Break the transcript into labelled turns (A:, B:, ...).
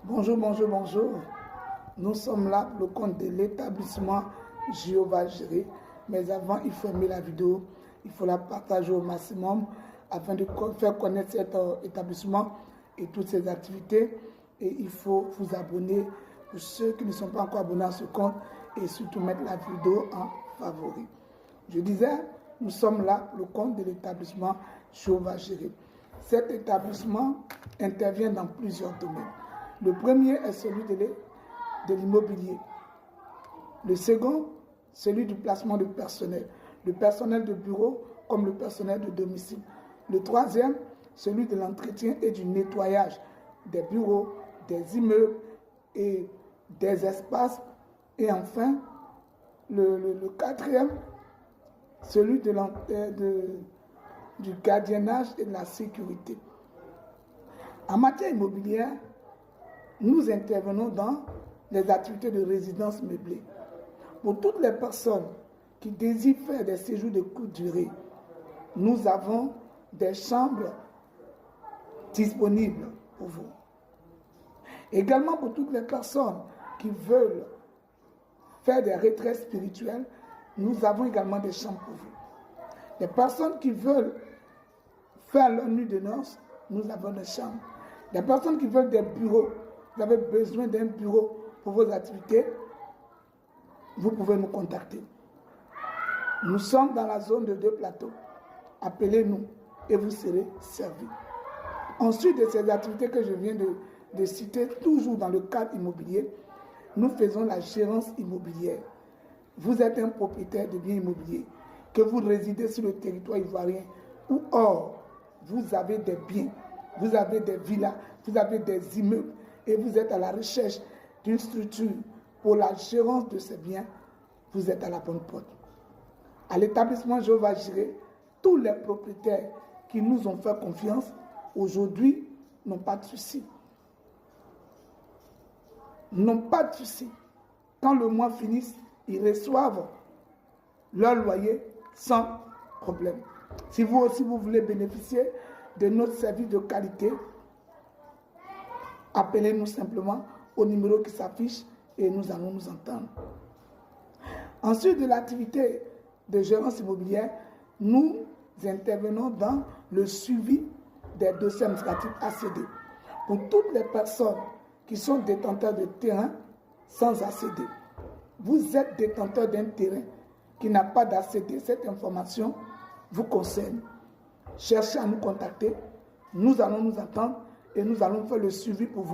A: Bonjour, bonjour, bonjour. Nous sommes là pour le compte de l'établissement Jéhovah Jireh. Mais avant, il faut aimer la vidéo, il faut la partager au maximum afin de faire connaître cet établissement et toutes ses activités. Et il faut vous abonner pour ceux qui ne sont pas encore abonnés à ce compte et surtout mettre la vidéo en favori. Je disais, nous sommes là pour le compte de l'établissement Jéhovah Jireh. Cet établissement intervient dans plusieurs domaines. Le premier est celui de l'immobilier. Le second, celui du placement de personnel. Le personnel de bureau comme le personnel de domicile. Le troisième, celui de l'entretien et du nettoyage des bureaux, des immeubles et des espaces. Et enfin, le quatrième, celui du gardiennage et de la sécurité. En matière immobilière, nous intervenons dans les activités de résidence meublée. Pour toutes les personnes qui désirent faire des séjours de courte durée, nous avons des chambres disponibles pour vous. Également pour toutes les personnes qui veulent faire des retraites spirituelles, nous avons également des chambres pour vous. Les personnes qui veulent faire leur nuit de noces, nous avons des chambres. Les personnes qui veulent des bureaux, vous avez besoin d'un bureau pour vos activités, vous pouvez nous contacter. Nous sommes dans la zone de 2 plateaux. Appelez-nous et vous serez servis. Ensuite de ces activités que je viens de citer, toujours dans le cadre immobilier, nous faisons la gérance immobilière. Vous êtes un propriétaire de biens immobiliers, que vous résidez sur le territoire ivoirien ou hors, vous avez des biens, vous avez des villas, vous avez des immeubles et vous êtes à la recherche d'une structure pour la gérance de ces biens, vous êtes à la bonne porte. À l'établissement Jéhovah Jireh, tous les propriétaires qui nous ont fait confiance, aujourd'hui, n'ont pas de souci. N'ont pas de souci. Quand le mois finisse, ils reçoivent leur loyer sans problème. Si vous aussi vous voulez bénéficier de notre service de qualité, appelez-nous simplement au numéro qui s'affiche et nous allons nous entendre. Ensuite de l'activité de gérance immobilière, nous intervenons dans le suivi des dossiers administratifs ACD. Pour toutes les personnes qui sont détenteurs de terrain sans ACD, vous êtes détenteur d'un terrain qui n'a pas d'ACD, cette information vous concerne. Cherchez à nous contacter, nous allons nous attendre et nous allons faire le suivi pour vous